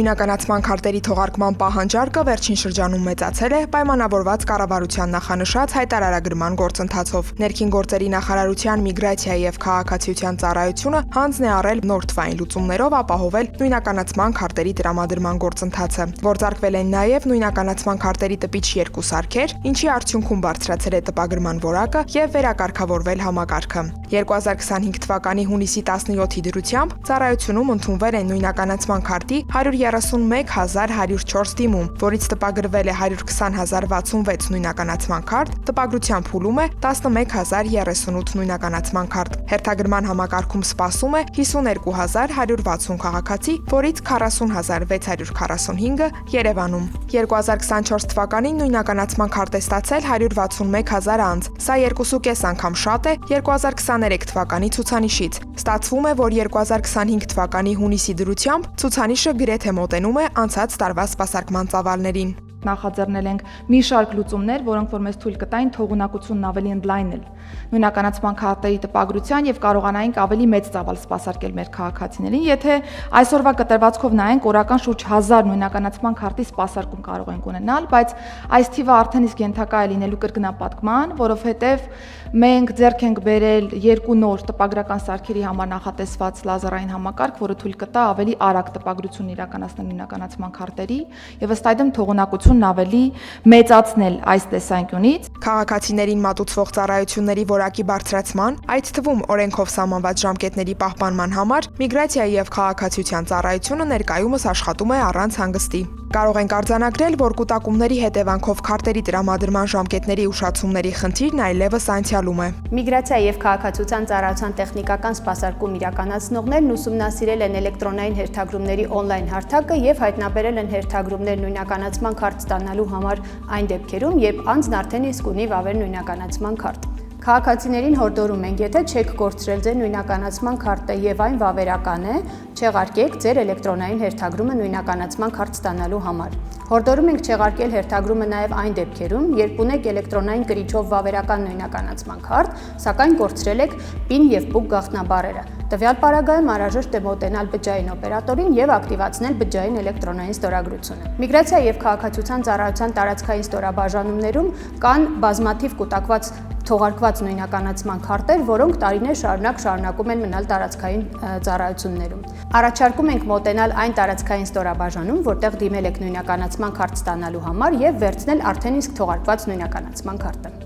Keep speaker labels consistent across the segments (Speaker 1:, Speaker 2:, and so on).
Speaker 1: Նույնականացման քարտերի թողարկման պահանջարկը վերջին շրջանում մեծացել է պայմանավորված կառավարության նախանշած հայտարարագրման գործընթացով։ Ներքին գործերի նախարարության միգրացիայի եւ քաղաքացիության ծառայությունը հանձն է առել նոր թվային լուծումներով ապահովել նույնականացման քարտերի տրամադրման գործընթացը։ Գործարկվել են նաեւ նույնականացման քարտերի տպիչ 2 սարքեր, ինչի արդյունքում բարձրացել է տպագրման որակը եւ վերակարգավորվել համակարգը։ 2025 թվականի հունիսի 17-ի դրությամբ ծառայությունում ընդունվել են նույնականացման քարտի 131,104 դիմում, որից տպագրվել է 120,066 նույնականացման քարտ, տպագրության փուլում է 11,038 նույնականացման քարտ։ Հերթագրման համակարգում սպասում է 52,160 քաղաքացի, որից 40,645-ը Երևանում։ 2024 թվականին նույնականացման քարտ է ստացել 161,000 անձ։ Սա 2.5 անգամ շատ է 2023 թվականի ցուցանիշից։ Ստացվում է, որ 2025 թվականի հունիսի դրությամբ ցուցանիշը գրեթե մոտենում է անցած տարվա սպասարկման ծավալներին։
Speaker 2: Նախաձեռնել ենք մի շարք լուծումներ, որոնք որ մեզ թույլ կտային թողունակությունն ավելի ընդլայնել նույնականացման քարտերի տպագրության եւ կարողանայինք ավելի մեծ ծավալ սպասարկել մեր քաղաքացիներին, եթե այսօրվա կտրվածքով նայենք, օրական շուրջ 1000 նույնականացման քարտի սպասարկում կարող ենք ունենալ, բայց այս թիվը արդեն իսկ ենթակա է լինելու կրկնապատկման, որովհետեւ մենք ձեռք ենք բերել 2 նոր տպագրական սարքերի համար նախատեսված լազերային համակարգ, որը թույլ կտա ավելի արագ տպագրություն իրականացնել նույնականացման քարտերի եւ ըստ այդմ թողունակությունն ավելի մեծացնել այս տեսանկյունից։
Speaker 1: Քաղաքացիներին մատուցվող ծառայությունների որակի բարձրացման, այդ թվում օրենքով սահմանված ժամկետների պահպանման համար միգրացիայի եւ քաղաքացիության ծառայությունը ներկայումս աշխատում է առանց հանգստի։ Կարող ենք արձանագրել, որ կուտակումների հետևանքով քարտերի տրամադրման ժամկետների ուշացումների խնդիրն այլևս անցյալում է։
Speaker 3: Միգրացիայի եւ քաղաքացիության ծառայության տեխնիկական սպասարկում իրականացնողներն ուսումնասիրել են էլեկտրոնային հերթագրումների օնլայն հարթակը եւ հայտնաբերել են հերթագրումներ նույնականացման քարտ ստանալու համար այն դեպքերում, երբ անձն արդեն իսկ ունի վավեր նույնականացման քարտ։ Քաղաքացիներին հորդորում ենք, եթե չեք կորցրել ձեր նույնականացման քարտը եւ այն վավերական է, չեղարկեք ձեր էլեկտրոնային հերթագրումը նույնականացման քարտ ստանալու համար։ Հորդորում ենք չեղարկել հերթագրումը նաեւ այն դեպքերում, երբ ունեք էլեկտրոնային կրիչով վավերական նույնականացման քարտ, սակայն կորցրել եք PIN եւ PUK գաղտնաբառերը։ Տվյալ պարագայում անհրաժեշտ է մոտենալ բջջային օպերատորին եւ ակտիվացնել բջջային էլեկտրոնային ստորագրությունը։ Միգրացիայի եւ քաղաքացիության ծառայության տարածքային ստորաբաժանումներում կան բազմաթիվ կուտակված թողարկված նույնականացման քարտեր, որոնք տարիներ շարունակում են մնալ տարածքային ծառայություններում։ Առաջարկում ենք մոտենալ այն տարածքային ստորաբաժանում, որտեղ դիմել եք նույնականացման քարտ ստանալու համար եւ վերցնել արդեն իսկ թողարկված նույնականացման քարտը։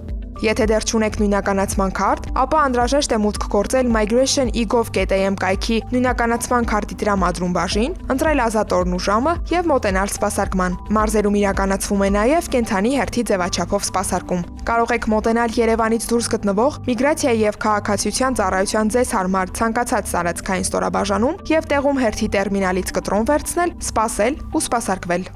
Speaker 1: Եթե դեռ չունեք նույնականացման քարտ, ապա անհրաժեշտ է մուտք գործել migration.egov.am կայքի նույնականացման քարտի տրամադրում բաժին, ընտրել ազատորն ու ժամը եւ մոտենալ սպասարկման։ Մարզերում իրականացվում է նաեւ կենթանի հերթի ձևաչափով սպասարկում։ Կարող եք մոտենալ Երևանից դուրս գտնվող միգրացիայի եւ քաղաքացիության ծառայության ձեզ հարմար ցանկացած տարածքային ստորաբաժանում եւ տեղում հերթի տերմինալից կտրոն վերցնել, սպասել ու սպասարկվել։